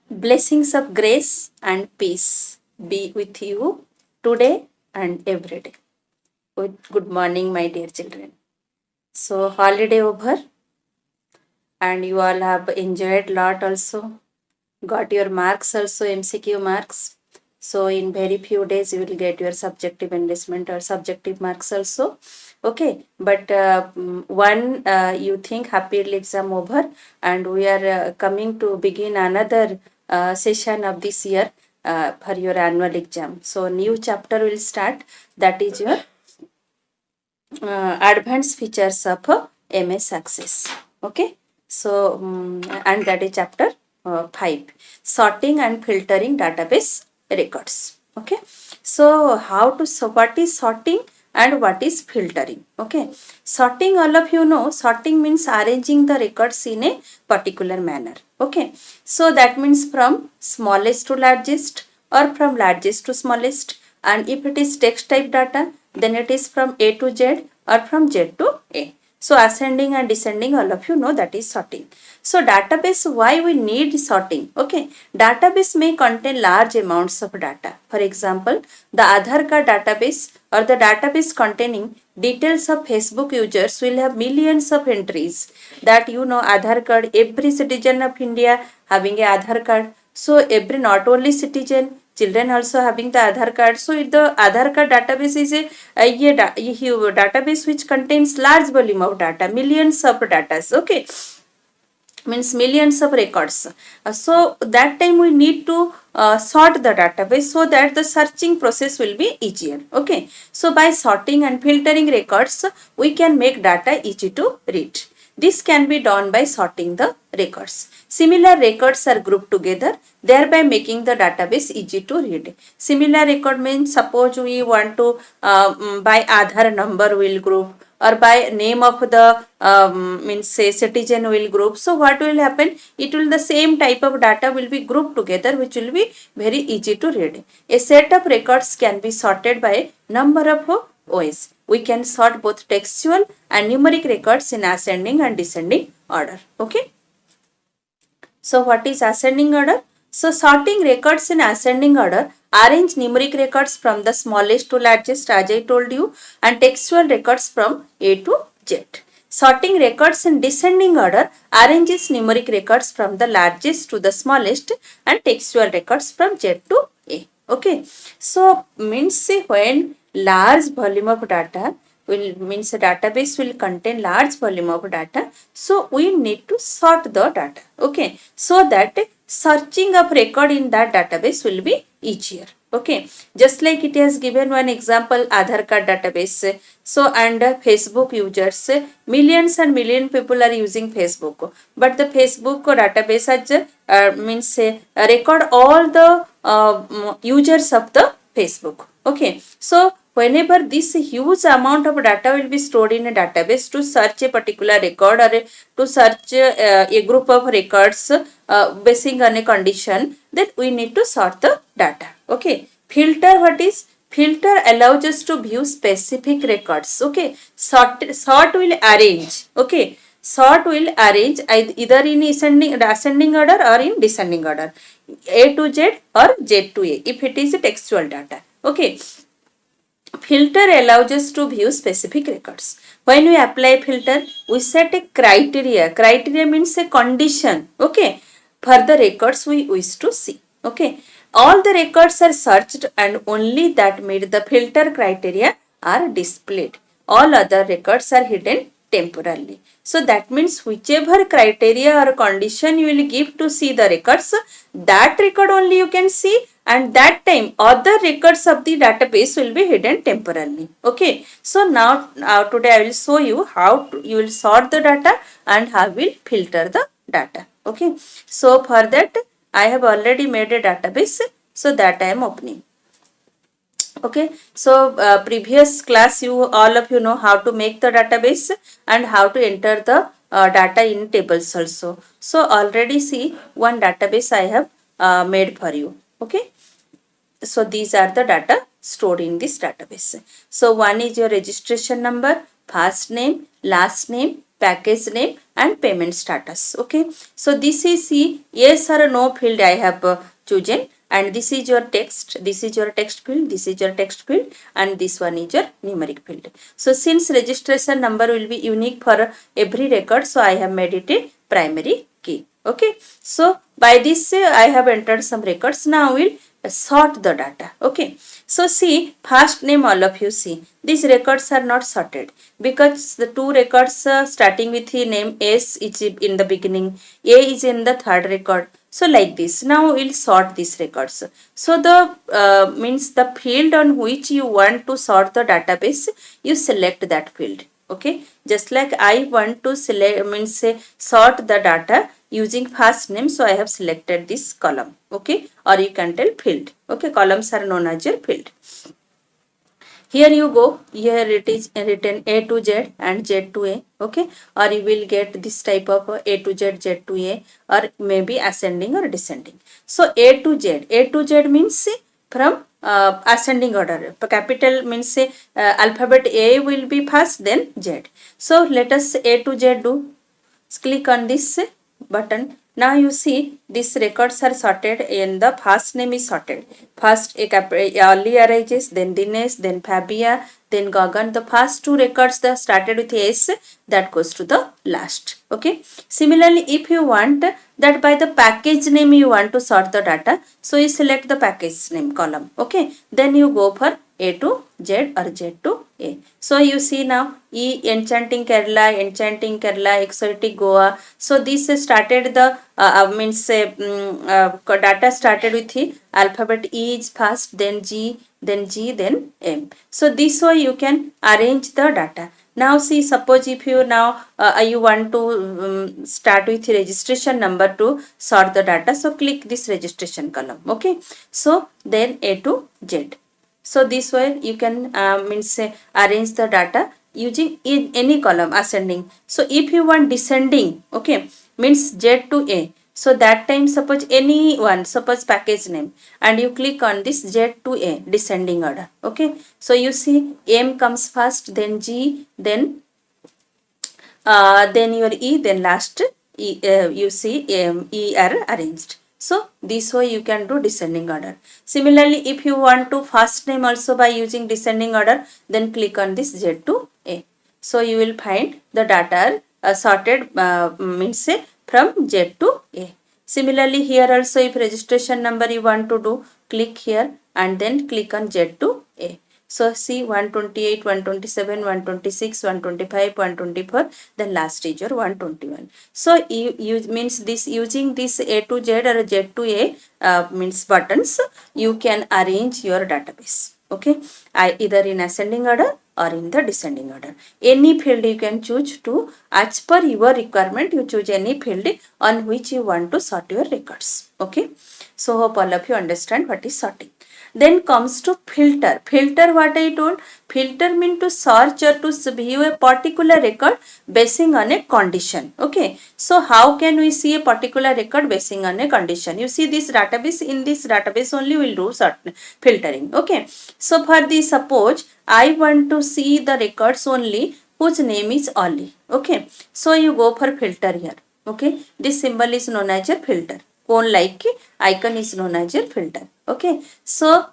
Blessings of grace and peace be with you today and every day. Good morning, my dear children. So, holiday over, and you all have enjoyed lot also. Got your marks also, MCQ marks. So, in very few days, you will get your subjective enlistment or subjective marks also. Okay, but one you think happy exam over, and we are coming to begin another session of this year for your annual exam. So, new chapter will start, that is your advanced features of MS Access. Okay, so and that is chapter 5, sorting and filtering database records. Okay, so what is sorting and what is filtering? Okay, sorting, all of you know, sorting means arranging the records in a particular manner. Okay, so that means from smallest to largest or from largest to smallest, and if it is text type data, then it is from A to Z or from Z to A. So ascending and descending, all of you know, that is sorting. So database, why we need sorting? Okay, database may contain large amounts of data. For example, the Aadhaar card database or the database containing details of Facebook users will have millions of entries. That you know, Aadhaar card, every citizen of India having a Aadhaar card. So every, not only citizen, children also having the Aadhaar card. So the Aadhaar card database is a database which contains large volume of data, millions of data. Okay, means millions of records. So that time we need to sort the database so that the searching process will be easier. Okay, so by sorting and filtering records, we can make data easy to read. This can be done by sorting the records. Similar records are grouped together, thereby making the database easy to read. Similar record means, suppose we want to by Aadhaar number will group, or by name of the means say citizen will group. So what will happen? It will, the same type of data will be grouped together, which will be very easy to read. A set of records can be sorted by number of ways. We can sort both textual and numeric records in ascending and descending order. Okay. So what is ascending order? So sorting records in ascending order, arrange numeric records from the smallest to largest, as I told you, and textual records from A to Z. Sorting records in descending order arranges numeric records from the largest to the smallest and textual records from Z to A. Okay. So means say when large volume of data will, means a database will contain large volume of data, so we need to sort the data. Okay, so that searching of record in that database will be easier. Okay, just like it has given one example, Aadhaar card database. So and Facebook users, millions and million people are using Facebook, but the Facebook database has means record all the users of the Facebook. Okay, so whenever this huge amount of data will be stored in a database to search a particular record, or to search a group of records basing on a condition, then we need to sort the data. Okay, filter, what is filter? Allows us to view specific records. Okay, sort will arrange. Okay, sort will arrange either in ascending order or in descending order, A to Z or Z to A, if it is a textual data. Okay, filter allows us to view specific records. When we apply filter, we set a criteria. Criteria means a condition. Okay, for the records we wish to see. Okay, all the records are searched and only that meet the filter criteria are displayed. All other records are hidden temporarily. So that means whichever criteria or condition you will give to see the records, that record only you can see, and that time other records of the database will be hidden temporarily. Okay, so now today I will show you how you will sort the data and how will filter the data. Okay, so for that I have already made a database, so that I am opening. Okay, so previous class you all of you know how to make the database and how to enter the data in tables also. So already see one database I have made for you. Okay, so these are the data stored in this database. So one is your registration number, first name, last name, package name and payment status. Okay, so this is the yes or no field I have chosen, and this is your text, this is your text field, this is your text field, and this one is your numeric field. So since registration number will be unique for every record, so I have made it a primary key. Okay, so by this I have entered some records. Now we'll sort the data. Okay, so see, first name, all of you see these records are not sorted because the two records starting with the name S is in the beginning, A is in the third record. So like this, now we'll sort these records. So the means the field on which you want to sort the database, you select that field. Okay, just like I want to select, means say sort the data using first name, so I have selected this column. Okay, or you can tell field. Okay, columns are known as your field. Here you go, here it is written A to Z and Z to A. Okay, or you will get this type of A to Z, Z to A, or maybe ascending or descending. So A to Z means from ascending order. Capital means say alphabet A will be first, then Z. So let us A to Z do. Click on this button. Now you see these records are sorted and the first name is sorted. First Ali arises, then Dinesh, then Fabia, then Gagan. The first two records that started with S, that goes to the last. Okay. Similarly, if you want that by the package name you want to sort the data, so you select the package name column. Okay. Then you go for A to Z or Z to A. So you see now Enchanting Kerala, Exotic Goa. So this started the means data started with the alphabet E is first, then G, then M. So this way you can arrange the data. Now see, suppose if you now you want to start with registration number to sort the data, so click this registration column. Okay, so then A to Z. So this way you can means arrange the data using in any column ascending. So if you want descending, okay, means Z to A. So that time suppose any one, suppose package name, and you click on this Z to A descending order. Okay, so you see M comes first, then G, then your E, then last E, you see E are arranged. So this way you can do descending order. Similarly, if you want to first name also by using descending order, then click on this Z to A. So you will find the data are sorted means say from Z to A. Similarly, here also if registration number you want to do, click here and then click on Z to A. So see 128, 127, 126, 125, 124, then last is your 121. So you means this using this A to Z or Z to A means buttons, you can arrange your database. Okay, either in ascending order or in the descending order. Any field you can choose to, as per your requirement, you choose any field on which you want to sort your records. Okay, so hope all of you understand what is sorting. Then comes to filter. Filter, what I told? Filter mean to search or to view a particular record basing on a condition. Okay. So how can we see a particular record basing on a condition? You see this database, in this database only we'll do filtering. Okay. So for this, suppose I want to see the records only whose name is Ali. Okay. So you go for filter here. Okay. This symbol is known as a filter. Cone like icon is known as your filter. Okay, so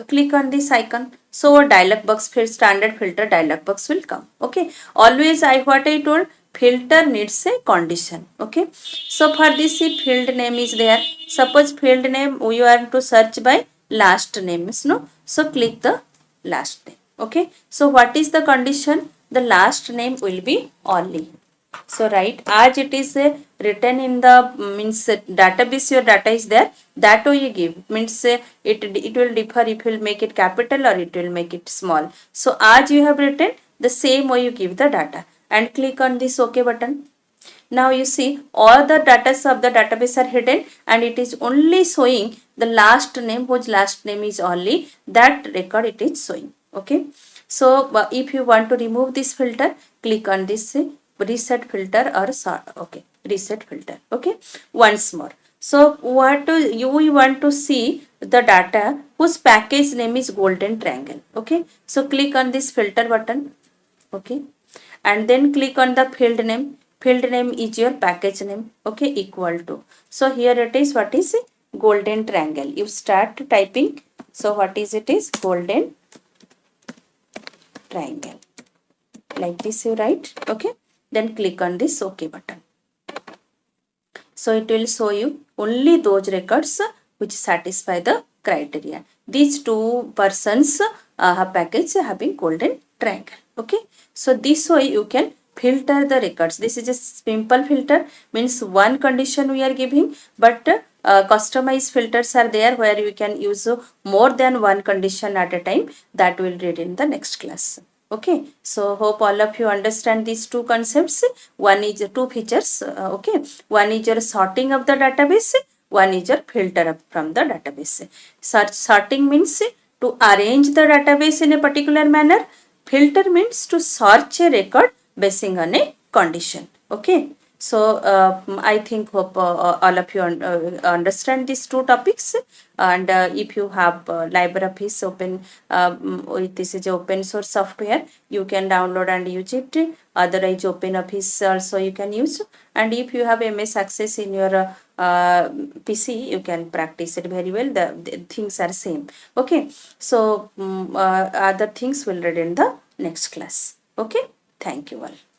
click on this icon. So a dialog box, standard filter dialog box will come. Okay, always what I told, filter needs a condition. Okay, so for this field name is there. Suppose field name we want to search by last names. No, so click the last name. Okay, so what is the condition? The last name will be Ali. So right, as it is written in the means database, your data is there, that way you give, means it will differ if you will make it capital or it will make it small. So as you have written, the same way you give the data and click on this OK button. Now you see all the data of the database are hidden and it is only showing the last name, whose last name is only that record it is showing. Okay, so if you want to remove this filter, click on this reset filter or sort. Okay, reset filter. Okay, once more. So what you want to see the data whose package name is golden triangle. Okay, so click on this filter button. okay, and then click on the field name is your package name, okay, equal to, so here it is, what is golden triangle, you start typing, so what is it is golden triangle, like this you write, okay, then click on this OK button. So it will show you only those records which satisfy the criteria. These two persons have package having golden triangle, okay. So this way you can filter the records. This is a simple filter, means one condition we are giving, but customized filters are there where you can use more than one condition at a time, that will read in the next class. Okay, so hope all of you understand these two concepts. One is two features, okay, one is your sorting of the database, one is your filter up from the database. Sorting means to arrange the database in a particular manner, filter means to search a record basing on a condition, okay. So I think hope all of you understand these two topics, and if you have LibreOffice open, this is open source software, you can download and use it, otherwise OpenOffice also you can use, and if you have MS Access in your PC, you can practice it very well, the things are same, okay. So other things will read in the next class, okay. Thank you all.